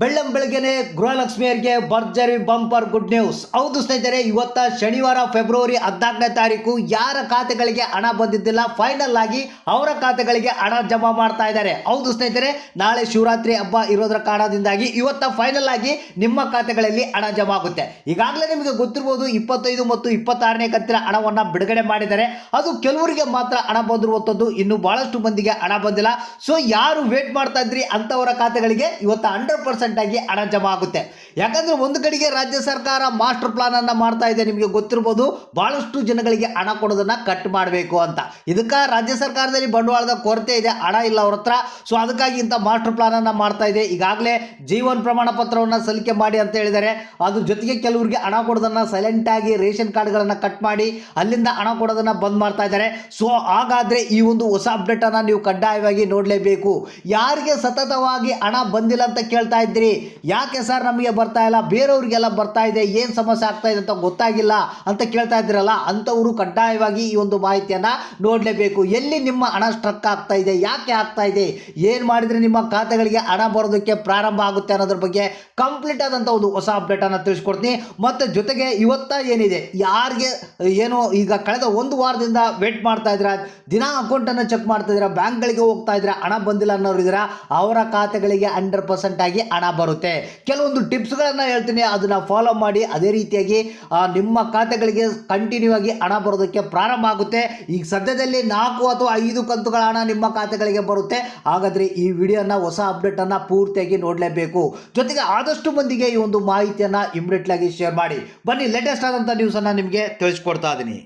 ಬೆಳ್ಳಂಬೆಳಗ್ಗೆನೆ ಗೃಹಲಕ್ಷ್ಮಿಯರಿಗೆ ಭರ್ಜರಿ bumper good news. ಹೌದು ಸ್ನೇಹಿತರೆ, ಇವತ್ತ ಶನಿವಾರ ಫೆಬ್ರವರಿ 14ನೇ ತಾರೀಕು ಯಾರ ಖಾತೆಗಳಿಗೆ ಹಣ ಬಂದಿದ್ದಿಲ್ಲ, ಫೈನಲ್ ಆಗಿ ಅವರ ಖಾತೆಗಳಿಗೆ ಹಣ ಜಮಾ ಮಾಡ್ತಾ ಇದ್ದಾರೆ. ಹೌದು ಸ್ನೇಹಿತರೆ, ನಾಳೆ ಶಿವರಾತ್ರಿ ಹಬ್ಬ ಇರೋದರ ಕಾರಣದಿಂದಾಗಿ ಇವತ್ತ ಫೈನಲ್ ಆಗಿ ನಿಮ್ಮ ಖಾತೆಗಳಲ್ಲಿ ಹಣ ಜಮಾ ಆಗುತ್ತೆ. ಈಗಾಗಲೇ ನಿಮಗೆ ಗೊತ್ತಿರಬಹುದು, 25 ಮತ್ತು 26ನೇ ಕಂತಿನ ಹಣವನ್ನು ಬಿಡುಗಡೆ ಮಾಡಿದ್ದಾರೆ. ಅದು ಕೆಲವರಿಗೆ ಮಾತ್ರ ಹಣ ಬಂದಿರುವಂಥದ್ದು, ಇನ್ನು ಬಹಳಷ್ಟು ಮಂದಿಗೆ ಹಣ ಬಂದಿಲ್ಲ. ಸೊ ಯಾರು ವೇಟ್ ಮಾಡ್ತಾ ಇದ್ರಿ ಅಂತವರ ಖಾತೆಗಳಿಗೆ ಇವತ್ತು 100% ಆಗಿ ಹಣ ಜಮಾ ಆಗುತ್ತೆ. ಯಾಕಂದ್ರೆ ಒಂದು ಕಡೆಗೆ ರಾಜ್ಯ ಸರ್ಕಾರ ಮಾಸ್ಟರ್ ಪ್ಲಾನ್ ಅನ್ನ ಮಾಡ್ತಾ ಇದೆ. ನಿಮಗೆ ಗೊತ್ತಿರಬಹುದು, ಬಹಳಷ್ಟು ಜನಗಳಿಗೆ ಹಣ ಕೊಡೋದನ್ನ ಕಟ್ ಮಾಡಬೇಕು ಅಂತ. ಇದಕ್ಕೆ ರಾಜ್ಯ ಸರ್ಕಾರದಲ್ಲಿ ಬಂಡವಾಳದ ಕೊರತೆ ಇದೆ, ಹಣ ಇಲ್ಲ ಅವ್ರ ಹತ್ರ. ಸೊ ಅದಕ್ಕಾಗಿ ಇಂಥ ಮಾಸ್ಟರ್ ಪ್ಲಾನ್ ಅನ್ನ ಮಾಡ್ತಾ ಇದೆ. ಈಗಾಗಲೇ ಜೀವನ ಪ್ರಮಾಣ ಪತ್ರವನ್ನು ಸಲ್ಲಿಕೆ ಮಾಡಿ ಅಂತ ಹೇಳಿದ್ದಾರೆ. ಅದ್ರ ಜೊತೆಗೆ ಕೆಲವರಿಗೆ ಹಣ ಕೊಡೋದನ್ನ ಸೈಲೆಂಟ್ ಆಗಿ ರೇಷನ್ ಕಾರ್ಡ್ಗಳನ್ನ ಕಟ್ ಮಾಡಿ ಅಲ್ಲಿಂದ ಹಣ ಕೊಡೋದನ್ನ ಬಂದ್ ಮಾಡ್ತಾ ಇದ್ದಾರೆ. ಸೊ ಹಾಗಾದ್ರೆ ಈ ಒಂದು ಹೊಸ ಅಪ್ಡೇಟ್ ಅನ್ನ ನೀವು ಕಡ್ಡಾಯವಾಗಿ ನೋಡಲೇಬೇಕು. ಯಾರಿಗೆ ಸತತವಾಗಿ ಹಣ ಬಂದಿಲ್ಲ ಅಂತ ಕೇಳ್ತಾ ಇದ್ದೀರಿ, ಯಾಕೆ ಸರ್ ನಮಗೆ ಬರ್ತಾ ಇಲ್ಲ, ಬೇರೆಯವರಿಗೆಲ್ಲ ಬರ್ತಾ ಇದೆ, ಏನು ಸಮಸ್ಯೆ ಆಗ್ತಾ ಇದೆ ಅಂತ ಗೊತ್ತಾಗಿಲ್ಲ ಅಂತ ಕೇಳ್ತಾ ಇದ್ದೀರಲ್ಲ, ಅಂಥವರು ಕಡ್ಡಾಯವಾಗಿ ಈ ಒಂದು ಮಾಹಿತಿಯನ್ನು ನೋಡಲೇಬೇಕು. ಎಲ್ಲಿ ನಿಮ್ಮ ಹಣ ಸ್ಟ್ರಕ್ ಆಗ್ತಾ ಇದೆ, ಯಾಕೆ ಆಗ್ತಾ ಇದೆ, ಏನು ಮಾಡಿದರೆ ನಿಮ್ಮ ಖಾತೆಗಳಿಗೆ ಹಣ ಬರೋದಕ್ಕೆ ಪ್ರಾರಂಭ ಆಗುತ್ತೆ ಅನ್ನೋದ್ರ ಬಗ್ಗೆ ಕಂಪ್ಲೀಟ್ ಆದಂಥ ಒಂದು ಹೊಸ ಅಪ್ಡೇಟನ್ನು ತಿಳಿಸ್ಕೊಡ್ತೀನಿ. ಮತ್ತು ಜೊತೆಗೆ ಇವತ್ತ ಏನಿದೆ, ಯಾರಿಗೆ ಏನು ಈಗ ಕಳೆದ ಒಂದು ವಾರದಿಂದ ವೇಟ್ ಮಾಡ್ತಾ ಇದ್ದೀರಾ, ದಿನ ಅಕೌಂಟನ್ನು ಚೆಕ್ ಮಾಡ್ತಾ ಇದ್ದೀರಾ, ಬ್ಯಾಂಕ್ಗಳಿಗೆ ಹೋಗ್ತಾ ಇದ್ದೀರಾ, ಹಣ ಬಂದಿಲ್ಲ ಅನ್ನೋರು ಇದ್ದೀರಾ, ಅವರ ಖಾತೆಗಳಿಗೆ 100% ಆಗಿ ಹಣ ಬರುತ್ತೆ. ಕೆಲವೊಂದು ಟಿಪ್ಸ್ಗಳನ್ನು ಹೇಳ್ತೀನಿ, ಅದನ್ನ ಫಾಲೋ ಮಾಡಿ. ಅದೇ ರೀತಿಯಾಗಿ ನಿಮ್ಮ ಖಾತೆಗಳಿಗೆ ಕಂಟಿನ್ಯೂ ಆಗಿ ಹಣ ಬರೋದಕ್ಕೆ ಪ್ರಾರಂಭ ಆಗುತ್ತೆ. ಈಗ ಸದ್ಯದಲ್ಲಿ 4 ಅಥವಾ 5 ಕಂತುಗಳ ಹಣ ನಿಮ್ಮ ಖಾತೆಗಳಿಗೆ ಬರುತ್ತೆ. ಹಾಗಾದ್ರೆ ಈ ವಿಡಿಯೋನ ಹೊಸ ಅಪ್ಡೇಟ್ ಅನ್ನ ಪೂರ್ತಿಯಾಗಿ ನೋಡಲೇಬೇಕು. ಜೊತೆಗೆ ಆದಷ್ಟು ಮಂದಿಗೆ ಈ ಒಂದು ಮಾಹಿತಿಯನ್ನ ಇಮಿಡಿಯೇಟ್ ಆಗಿ ಶೇರ್ ಮಾಡಿ. ಬನ್ನಿ, ಲೇಟೆಸ್ಟ್ ಆದಂಥ ನ್ಯೂಸ್ ಅನ್ನ ನಿಮಗೆ ತಿಳಿಸ್ಕೊಡ್ತಾ ಇದ್ದೀನಿ.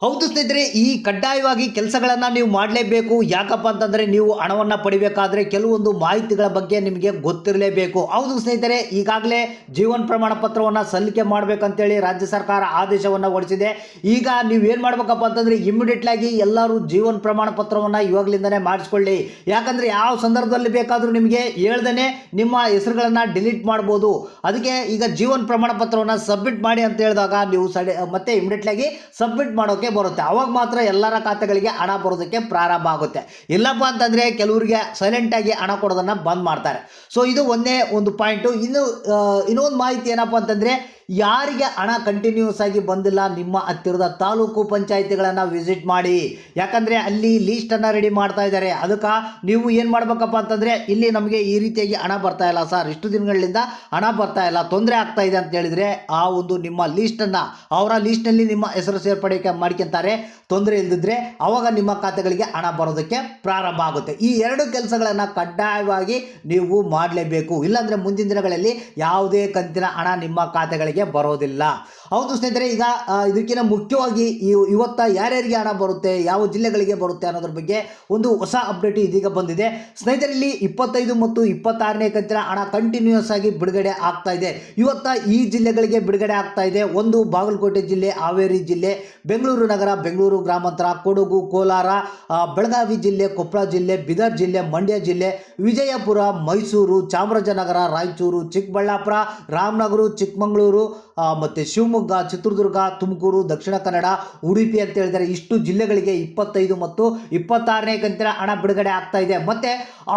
ಹೌದು ಸ್ನೇಹಿತರೆ, ಈ ಕಡ್ಡಾಯವಾಗಿ ಕೆಲಸಗಳನ್ನು ನೀವು ಮಾಡಲೇಬೇಕು. ಯಾಕಪ್ಪ ಅಂತಂದರೆ ನೀವು ಹಣವನ್ನು ಪಡಿಬೇಕಾದ್ರೆ ಕೆಲವೊಂದು ಮಾಹಿತಿಗಳ ಬಗ್ಗೆ ನಿಮಗೆ ಗೊತ್ತಿರಲೇಬೇಕು. ಹೌದು ಸ್ನೇಹಿತರೆ, ಈಗಾಗಲೇ ಜೀವನ ಪ್ರಮಾಣ ಪತ್ರವನ್ನು ಸಲ್ಲಿಕೆ ಮಾಡಬೇಕಂತೇಳಿ ರಾಜ್ಯ ಸರ್ಕಾರ ಆದೇಶವನ್ನು ಹೊರಡಿಸಿದೆ. ಈಗ ನೀವೇನು ಮಾಡಬೇಕಪ್ಪ ಅಂತಂದರೆ ಇಮಿಡಿಯೇಟ್ಲಾಗಿ ಎಲ್ಲರೂ ಜೀವನ ಪ್ರಮಾಣ ಪತ್ರವನ್ನು ಇವಾಗಲಿಂದನೇ ಮಾಡಿಸ್ಕೊಳ್ಳಿ. ಯಾಕಂದರೆ ಯಾವ ಸಂದರ್ಭದಲ್ಲಿ ಬೇಕಾದರೂ ನಿಮಗೆ ಹೇಳ್ದೇ ನಿಮ್ಮ ಹೆಸರುಗಳನ್ನು ಡಿಲೀಟ್ ಮಾಡ್ಬೋದು. ಅದಕ್ಕೆ ಈಗ ಜೀವನ ಪ್ರಮಾಣ ಪತ್ರವನ್ನು ಸಬ್ಮಿಟ್ ಮಾಡಿ ಅಂತ ಹೇಳಿದಾಗ ನೀವು ಮತ್ತೆ ಇಮಿಡಿಯೇಟ್ಲಾಗಿ ಸಬ್ಮಿಟ್ ಮಾಡೋಕ್ಕೆ ಬರುತ್ತೆ. ಅವಾಗ ಮಾತ್ರ ಎಲ್ಲರ ಖಾತೆಗಳಿಗೆ ಹಣ ಬರೋದಕ್ಕೆ ಪ್ರಾರಂಭ ಆಗುತ್ತೆ. ಇಲ್ಲಪ್ಪ ಅಂತಂದರೆ ಕೆಲವರಿಗೆ ಸೈಲೆಂಟ್ ಆಗಿ ಹಣ ಕೊಡೋದನ್ನು ಬಂದ್ ಮಾಡ್ತಾರೆ. ಸೊ ಇದು ಒಂದೇ ಒಂದು ಪಾಯಿಂಟು. ಇನ್ನೊಂದು ಮಾಹಿತಿ ಏನಪ್ಪ ಅಂತಂದರೆ, ಯಾರಿಗೆ ಹಣ ಕಂಟಿನ್ಯೂಸ್ ಆಗಿ ಬಂದಿಲ್ಲ, ನಿಮ್ಮ ಹತ್ತಿರದ ತಾಲೂಕು ಪಂಚಾಯಿತಿಗಳನ್ನು ವಿಸಿಟ್ ಮಾಡಿ. ಯಾಕಂದರೆ ಅಲ್ಲಿ ಲೀಸ್ಟನ್ನು ರೆಡಿ ಮಾಡ್ತಾ ಇದ್ದಾರೆ. ಅದಕ್ಕೆ ನೀವು ಏನು ಮಾಡಬೇಕಪ್ಪ ಅಂತಂದರೆ, ಇಲ್ಲಿ ನಮಗೆ ಈ ರೀತಿಯಾಗಿ ಹಣ ಬರ್ತಾ ಇಲ್ಲ ಸರ್, ಇಷ್ಟು ದಿನಗಳಿಂದ ಹಣ ಬರ್ತಾ ಇಲ್ಲ, ತೊಂದರೆ ಆಗ್ತಾ ಇದೆ ಅಂತ ಹೇಳಿದರೆ ಆ ಒಂದು ನಿಮ್ಮ ಲೀಸ್ಟನ್ನು ಅವರ ಲೀಸ್ಟ್ನಲ್ಲಿ ನಿಮ್ಮ ಹೆಸರು ಸೇರ್ಪಡೆ ಮಾಡ್ಕೊಂತಾರೆ. ತೊಂದರೆ ಇಲ್ಲದಿದ್ದರೆ ಅವಾಗ ನಿಮ್ಮ ಖಾತೆಗಳಿಗೆ ಹಣ ಬರೋದಕ್ಕೆ ಪ್ರಾರಂಭ ಆಗುತ್ತೆ. ಈ 2 ಕೆಲಸಗಳನ್ನು ಕಡ್ಡಾಯವಾಗಿ ನೀವು ಮಾಡಲೇಬೇಕು. ಇಲ್ಲಾಂದರೆ ಮುಂದಿನ ದಿನಗಳಲ್ಲಿ ಯಾವುದೇ ಕಂತಿನ ಹಣ ನಿಮ್ಮ ಖಾತೆಗಳಿಗೆ ಬರೋದಿಲ್ಲ. ಹೌದು ಸ್ನೇಹಿತರೆ, ಈಗ ಇದಕ್ಕಿಂತ ಮುಖ್ಯವಾಗಿ ಇವತ್ತ ಯಾರ್ಯಾರಿಗೆ ಹಣ ಬರುತ್ತೆ, ಯಾವ ಜಿಲ್ಲೆಗಳಿಗೆ ಬರುತ್ತೆ ಅನ್ನೋದ್ರ ಬಗ್ಗೆ ಒಂದು ಹೊಸ ಅಪ್ಡೇಟ್ ಇದೀಗ ಬಂದಿದೆ. ಸ್ನೇಹಿತರಲ್ಲಿ 25 ಮತ್ತು 26ನೇ ಕಂತಿನ ಹಣ ಕಂಟಿನ್ಯೂಸ್ ಆಗಿ ಬಿಡುಗಡೆ ಆಗ್ತಾ ಇದೆ. ಇವತ್ತ ಈ ಜಿಲ್ಲೆಗಳಿಗೆ ಬಿಡುಗಡೆ ಆಗ್ತಾ ಇದೆ. ಒಂದು ಬಾಗಲಕೋಟೆ ಜಿಲ್ಲೆ, ಹಾವೇರಿ ಜಿಲ್ಲೆ, ಬೆಂಗಳೂರು ನಗರ, ಬೆಂಗಳೂರು ಗ್ರಾಮಾಂತರ, ಕೊಡಗು, ಕೋಲಾರ, ಬೆಳಗಾವಿ ಜಿಲ್ಲೆ, ಕೊಪ್ಪಳ ಜಿಲ್ಲೆ, ಬೀದರ್ ಜಿಲ್ಲೆ, ಮಂಡ್ಯ ಜಿಲ್ಲೆ, ವಿಜಯಪುರ, ಮೈಸೂರು, ಚಾಮರಾಜನಗರ, ರಾಯಚೂರು, ಚಿಕ್ಕಬಳ್ಳಾಪುರ, ರಾಮನಗರ, ಚಿಕ್ಕಮಗಳೂರು, ಮತ್ತು ಶಿವಮೊಗ್ಗ, ಚಿತ್ರದುರ್ಗ, ತುಮಕೂರು, ದಕ್ಷಿಣ ಕನ್ನಡ, ಉಡುಪಿ ಅಂತ ಹೇಳಿದರೆ ಇಷ್ಟು ಜಿಲ್ಲೆಗಳಿಗೆ 25 ಮತ್ತು 26ನೇ ಕಂತಿನ ಹಣ ಬಿಡುಗಡೆ ಆಗ್ತಾ ಇದೆ. ಮತ್ತು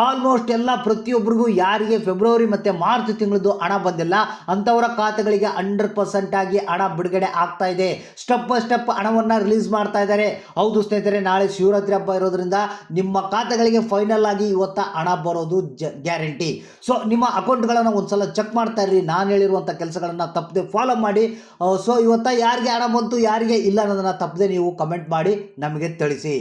ಆಲ್ಮೋಸ್ಟ್ ಎಲ್ಲ ಪ್ರತಿಯೊಬ್ಬರಿಗೂ ಯಾರಿಗೆ ಫೆಬ್ರವರಿ ಮತ್ತು ಮಾರ್ಚ್ ತಿಂಗಳದ್ದು ಹಣ ಬಂದಿಲ್ಲ ಅಂಥವರ ಖಾತೆಗಳಿಗೆ 100% ಆಗಿ ಹಣ ಬಿಡುಗಡೆ ಆಗ್ತಾ ಇದೆ. ಸ್ಟೆಪ್ ಬೈ ಸ್ಟೆಪ್ ಹಣವನ್ನು ರಿಲೀಸ್ ಮಾಡ್ತಾ ಇದ್ದಾರೆ. ಹೌದು ಸ್ನೇಹಿತರೆ, ನಾಳೆ ಶಿವರಾತ್ರಿ ಹಬ್ಬ ಇರೋದ್ರಿಂದ ನಿಮ್ಮ ಖಾತೆಗಳಿಗೆ ಫೈನಲ್ ಆಗಿ ಇವತ್ತು ಹಣ ಬರೋದು ಗ್ಯಾರಂಟಿ. ಸೊ ನಿಮ್ಮ ಅಕೌಂಟ್ಗಳನ್ನು ಒಂದ್ಸಲ ಚೆಕ್ ಮಾಡ್ತಾ ಇರ್ರಿ. ನಾನು ಹೇಳಿರುವಂಥ ಕೆಲಸಗಳನ್ನು ತಪ್ಪದೆ ಫಾಲೋ ಮಾಡಿ. ಸೊ ಇವತ್ತು ಯಾರಿಗೆ ಹಣ ಬಂತು, ಯಾರಿಗೆ ಇಲ್ಲ ಅನ್ನೋದನ್ನು ತಪ್ಪದೆ ನೀವು ಕಮೆಂಟ್ ಮಾಡಿ ನಮಗೆ ತಿಳಿಸಿ.